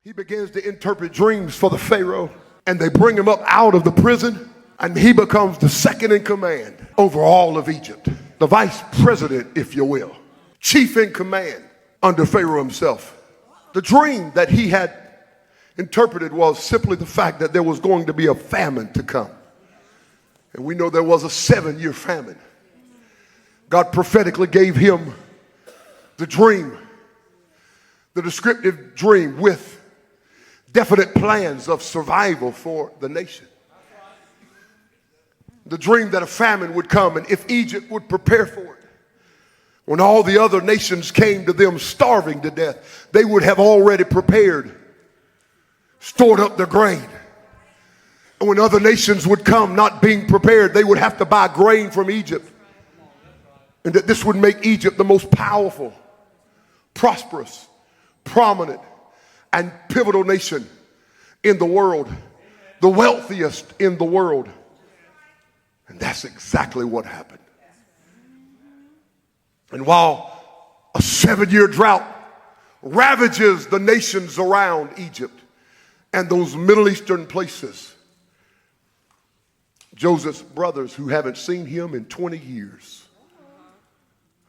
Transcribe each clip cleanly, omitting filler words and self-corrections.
He begins to interpret dreams for the Pharaoh, and they bring him up out of the prison, and he becomes the second in command over all of Egypt. The vice president, if you will, chief in command under Pharaoh himself. The dream that he had interpreted was simply the fact that there was going to be a famine to come. And we know there was a 7-year famine. God prophetically gave him the dream, the descriptive dream with definite plans of survival for the nation. The dream that a famine would come, and if Egypt would prepare for it, when all the other nations came to them starving to death, they would have already prepared, stored up their grain. And when other nations would come not being prepared, they would have to buy grain from Egypt. And that this would make Egypt the most powerful, prosperous, prominent, and pivotal nation in the world, the wealthiest in the world. And that's exactly what happened. And while a 7-year drought ravages the nations around Egypt and those Middle Eastern places, Joseph's brothers, who haven't seen him in 20 years,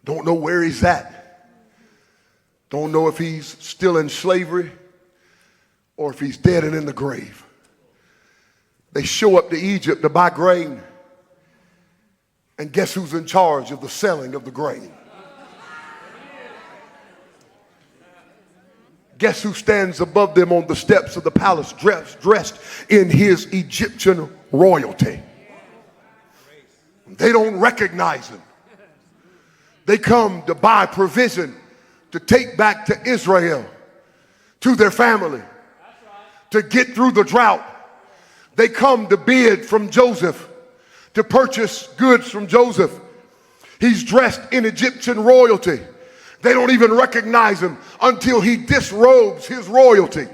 don't know where he's at, don't know if he's still in slavery or if he's dead and in the grave. They show up to Egypt to buy grain, and guess who's in charge of the selling of the grain? Guess who stands above them on the steps of the palace dressed in his Egyptian royalty? They don't recognize him. They come to buy provision to take back to Israel, to their family, to get through the drought. They come to bid from Joseph, to purchase goods from Joseph. He's dressed in Egyptian royalty. They don't even recognize him until he disrobes his royalty.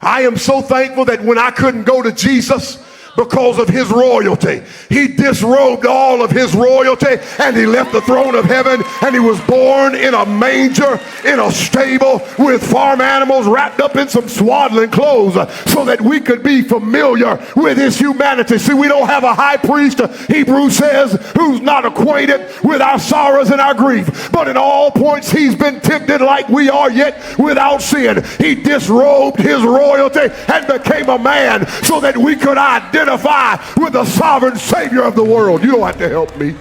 I am so thankful that when I couldn't go to Jesus because of his royalty, he disrobed all of his royalty and he left the throne of heaven, and he was born in a manger in a stable with farm animals wrapped up in some swaddling clothes so that we could be familiar with his humanity. See, we don't have a high priest, Hebrews says, who's not acquainted with our sorrows and our grief, but in all points he's been tempted like we are, yet without sin. He disrobed his royalty and became a man so that we could identify with the sovereign Savior of the world. You don't have to help me.